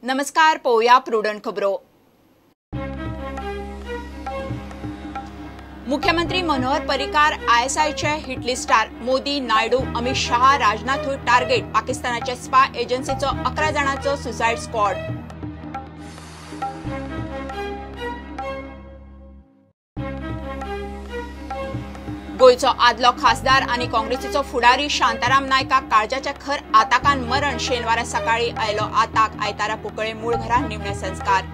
नमस्कार, पोया प्रुडंट खबरो। मुख्यमंत्री मनोहर पर्रीकार आयएसआयचे हिट लिस्टार मोदी, नायडू, अमित शाह, राजनाथ टार्गेट पाकिस्तानाच्या स्पाय एजन्सीचो 11 जाणांचो सुसाइड स्क्वॉड। गोयचो आदलो खासदार आणि काँग्रेसीचो फुडारी शांताराम नायकाक काळजाच्या खर आताकान मरण। शेनवारा सकाळी आयलो आताक। आयतारा कुंकळे मूळ घरात निमणे संस्कार।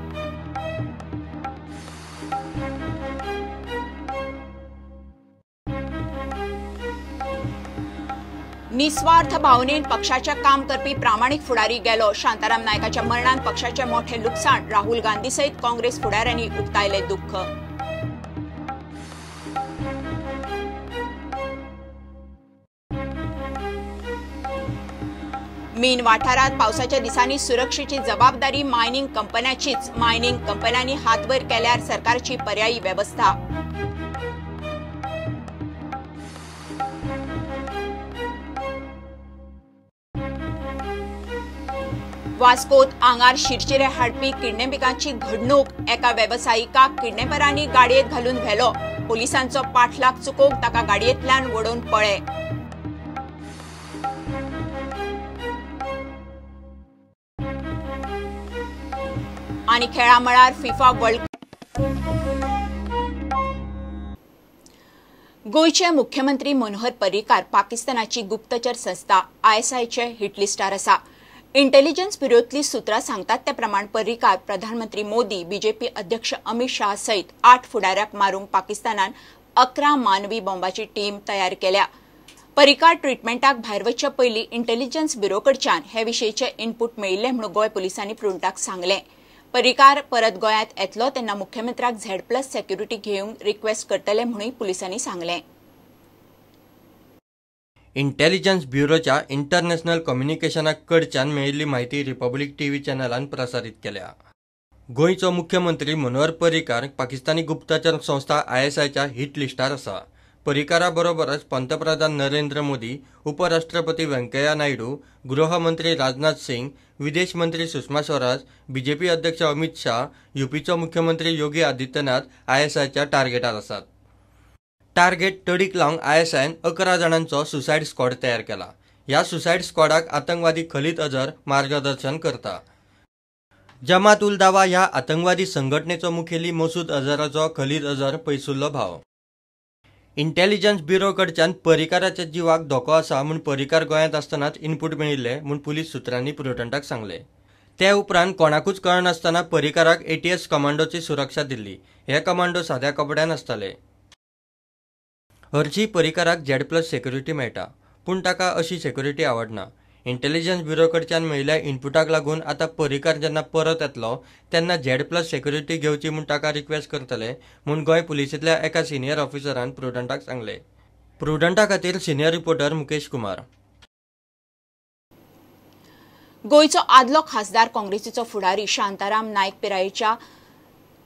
निस्वार्थ भावनेन पक्षाचे काम करपी प्रामाणिक फुडारी गेलो। शांताराम नायकाच्या मरणान पक्षाचे मोठे लुकसाण। राहुल गांधी सयत काँग्रेस फुडाऱ्यांनी उक्तायले दुःख। मीन वाठारात पावसाच्या दिसांनी सुरक्षेची जबाबदारी मायनिंग कंपन्यांचीच। मायनिंग कंपन्यांनी हातवर केल्यार सरकारची पर्यायी व्यवस्था। वास्कोत आंगार शिरशिरे हाडपी किडनॅपिंगाची घडणूक। एका व्यावसायिकाक किडनॅपरांनी गाडयेत घालून व्हेलो। पोलिसांचो पाठलाग चुकोवंक ताका गाडयेंतल्यान वडोवन पळे। आणि खेळा मळार फिफा वर्ल्ड गोयचे मुख्यमंत्री मनोहर पर्रीकार पाकिस्तानाची गुप्तचर संस्था आयएसआयचे हिट लिस्टार आसा। इंटेलिजन्स ब्युरोतली सुत्रां सांगतात ते प्रमाण पर्रीकार प्रधानमंत्री मोदी, बीजेपी अध्यक्ष अमित शाह सयत 8 फुडाऱ्याक मारूंक पाकिस्तानान 11 मानवी बॉम्बाची टीम तयार केल्या। पर्रीकार ट्रीटमेंटाक भायर वचचे पयलीं इंटेलिजन्स ब्युरोकडच्यान हे विशयीचे इनपूट मेळिल्ले म्हणून गोय पुलिसांनी प्रुडंटाक सांगले। पर्रीकार परत गोंयांत येतलो तेन्ना मुख्यमंत्र्याक Z+ सेक्युरिटी घेवंक रिक्वेस्ट करतले म्हणून पुलिसांनी सांगले। इंटेलिजन्स ब्युरोच्या इंटरनॅशनल कम्युनिकेशनाक कडच्यान मेळिल्ली म्हायती रिपब्लिक टीव्ही चॅनलान प्रसारीत केल्या। गोंयचो मुख्यमंत्री मनोहर पर्रीकार पाकिस्तानी गुप्तचर संस्था आयएसआयच्या हिट लिस्टार आसा। पर्रीकारा बरोबरच पंतप्रधान नरेंद्र मोदी, उपराष्ट्रपती व्यंकय्या नायडू, गृहमंत्री राजनाथ सिंग, विदेश मंत्री सुषमा स्वराज, बीजेपी अध्यक्ष अमित शाह, यूपीचो मुख्यमंत्री योगी आदित्यनाथ आयएसआयच्या टार्गेटार आसात। टार्गेट तडीक लावंक आयएसआयन 11 जाणांचो सुसाइड स्क्वॉड तयार केला। ह्या सुसाइड स्क्वॉडाक आतंकवादी खलीद अझहर मार्गदर्शन करता। जमात उल दावा ह्या आतंकवादी संघटनेचो मुखेली मसूद अझहराचो खलीद अझहर पयसुल्लो भाव। इंटेलिजन्स ब्युरो कडच्यान पर्रीकाराच्या जिवाक धोको आसा म्हूण पर्रीकार गोंयांत आसतनाच इनपूट मेळिल्ले म्हूण पुलीस सुत्रांनी प्रुडंटाक सांगले। ते उपरांत कोणाकूच कळनासतना पर्रीकाराक ATS कमांडोची सुरक्षा दिल्ली। हे कमांडो साध्या कपड्यान आसताले। हरशी पर्रीकाराक Z+ सेक्युरिटी मेळटा, पूण ताका अशी सेक्युरिटी आवडना। इंटेलिजन्स ब्युरो कडच्यान मेळिल्ल्या इनपुटाक लागून आतां पर्रीकार जेन्ना परत येतलो तेन्ना Z+ सेक्युरिटी घेवची म्हूण ताका रिक्वेस्ट करतले म्हूण गोंय पुलिसेंतल्या एका सिनियर ऑफिसरान प्रुडंटाक सांगले। प्रुडंटा खातीर सिनियर रिपोर्टर मुकेश कुमार। गोयचो आदलो खासदार काँग्रेसीचो फुडारी शांताराम नायक पिरायेच्या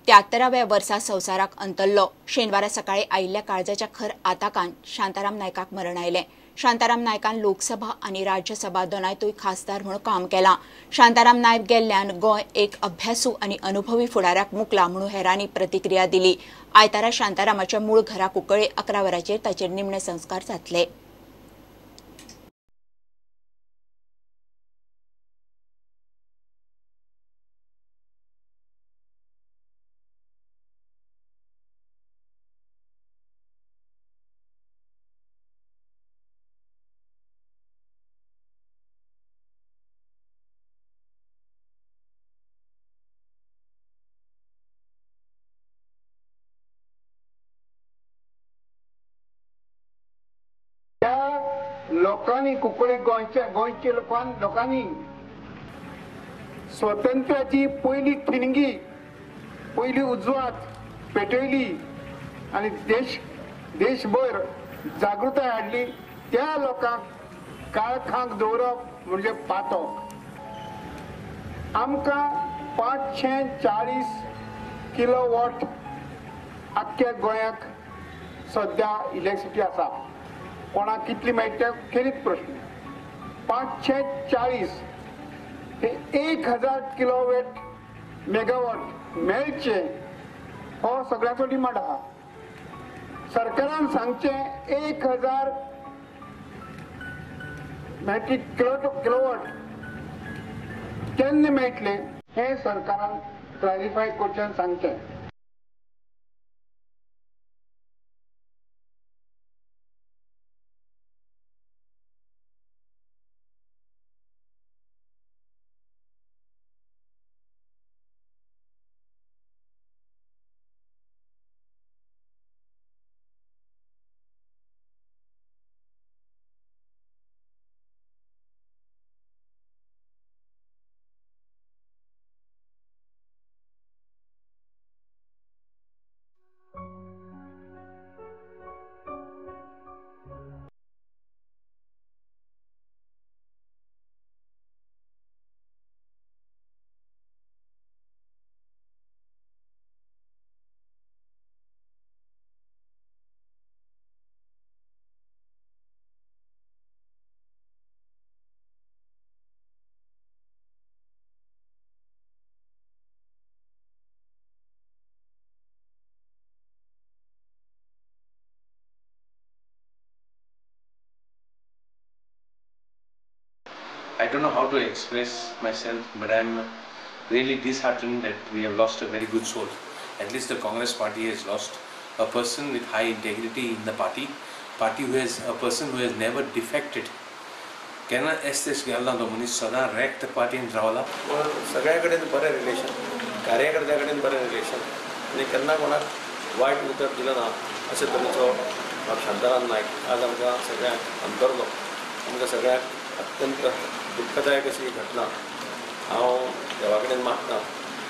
73व्या वर्सा संवसाराक अंतरलो। शेनवारा सकाळी आयिल्ल्या काळजाच्या खर आताकान शांताराम नायकाक मरण आयले। शांताराम नायकान लोकसभा आणि राज्यसभा दोनांतूय खासदार म्हणून काम केलां। शांताराम नायक गेल्ल्यान गोंय एक अभ्यासू आणि अनुभवी फुडाऱ्याक मुकला म्हणून हेरांनी प्रतिक्रिया दिली। आयतारा शांतारामाच्या मूळ घरा कुंकळे 11 वरांचेर ताचेर निमणे संस्कार जातले। लोकांनी कुंकळे गोंयच्या लोकांनी स्वातंत्र्याची पहिली ठिणगी, पहिली उजवात पेटयली आणि देशभर जागृताय हाडली। त्या लोकांक काळखांत दवरप म्हणजे पातो। आमकां 540 किलोवॉट आख्ख्या गोंयाक सध्या इलेक्ट्रिसिटी आसा। कोणाक कितली मेळटा खेरीत प्रश्न। 540 हे 1000 किलोवॅट मेगावॉट मेळचे हो सगळ्याचो डिमांड आहा. सरकारान सांगचे 1000 मॅट्रिक किलोवॉट केन्ना मेळटले हे सरकारान क्लॅरिफाय करचें सांगचें. I don't know how to express myself, but I'm really disheartened that we have lost a very good soul. At least the Congress party has lost a person with high integrity in the party who has a person who has never defected. केन्ना एस्तेस गेलो तो मनीस सदां रॅक्ट पार्टीन रावला. सगळ्या कडेन बरें relation, कार्यकर्त्या कडेन बरें रिलेशन आनी केन्ना कोणाक वायट उतर दिलें ना अशे तरेचो शांताराम नायक आज आमकां सगळ्यांक अंतरलो. आमकां सगळ्यांक अत्यंत दुःखदायक अशी घटना. हांव देवा कडेन मागतां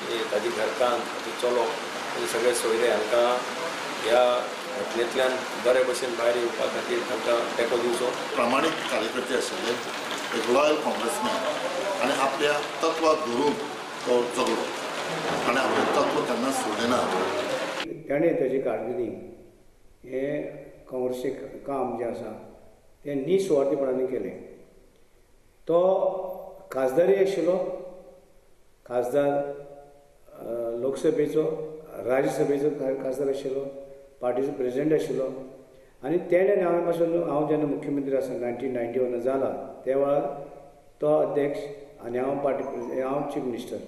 की ताजी घरकान्न ताजो चलो आनी सगळे सोयरे हांकां ह्या घटनेंतल्यान बरे भशेन भायर येवपा खातीर तांकां तेंको दिवचो. प्रामाणीक कार्यकर्ते आशिल्ले, एक लॉयल काँग्रेसमॅन आनी आपल्या तत्वाक धरून तो जगलो आनी आपलें तत्व केन्ना सोडिना. ताणें ताची कारकिर्दीत हें काँग्रेसीक काम जें आसा तें निस्वार्थीपणान केलें. तो खासदारी आशिल्लो, खासदार लोकसभेचो, राज्यसभेचो खासदार आशिल्लो, पार्टीचो प्रेजिडेंट आशिल्लो आनी तेणें हांवे पासून हांव जेन्ना मुख्यमंत्री आसा 1991 जाला त्या वेळार तो अध्यक्ष आनी हांव चीफ मिनिस्टर.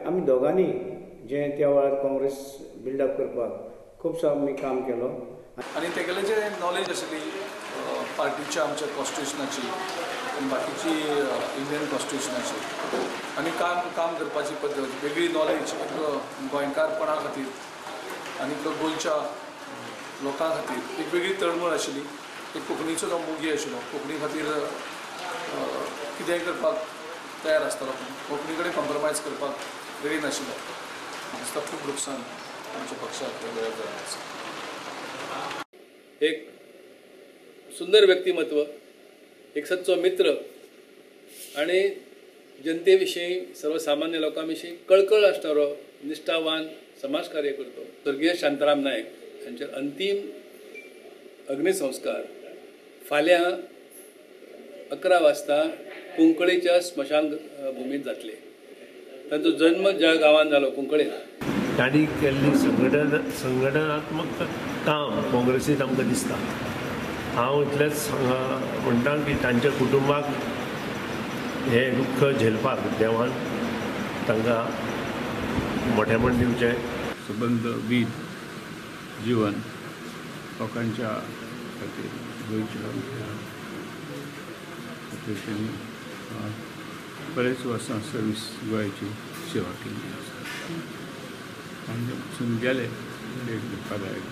आमी दोगांनी जें त्या वेळार काँग्रेस बिल्डअप करपाक खुबसो आमी काम केलो. आनी तेगेलें जें नॉलेज आशिल्ली पार्टीच्या आमच्या कॉन्स्टिट्युशनाची आनी बाकीची इंडियन कॉन्स्टिट्युशनाची आनी काम करपाची पद्दत, वेगळी नॉलेज गोंयकारपणा खातीर आनी गोंयच्या लोकां खातीर एक वेगळी तळमळ आशिल्ली. एक कोंकणीचो जो मोगी आशिल्लो, कोंकणी खातीर कितेंय करपाक तयार आसतालो, कोंकणी कडेन कॉम्प्रमायज करपाक रेडी नाशिल्लो. दिसता खूब लुकसाण आमच्या पक्षाक वेगळ्या आसा. एक सुंदर व्यक्तिमत्व, एक सच्चो मित्र आनी जनते विशीं सर्वसामान्य लोकां विशीं कळकळ आसणारो निश्ठावान समाजकार्य करतो स्वर्गीय शांताराम नायक हांचेर अंतीम अग्निसंस्कार फाल्यां 11 वाजता कुंकळेच्या स्मशान भुमीत जातले. तांचो जन्म ज्या गांवांत जालो कुंकळें, तांणी केल्ली संघटनात्मक काम काँग्रेसींत आमकां दिसता. हांव इतलेंच म्हणटा की तांच्या कुटुंबाक हें दुख्ख झेलपाक देवान तांकां मोठेपण दिवचें. संबंध वीर जीवन लोकांच्या खातीर गोंयच्या खातीर त्यांनी बरेच वर्सां सर्वीस गोंयची सेवा केली आसा. आनी पसून गेले एक धक्कादायक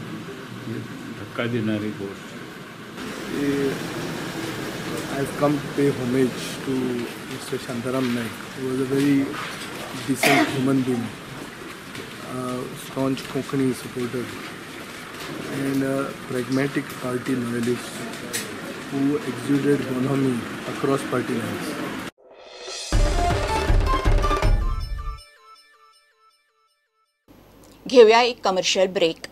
धक्का दिणारी गोष्ट. I've come to pay homage to Mr. Shantaram Naik. He was a very decent human being, a staunch Konkani supporter and a pragmatic party loyalist who exuded bonhomie across party lines. घेऊया एक commercial break.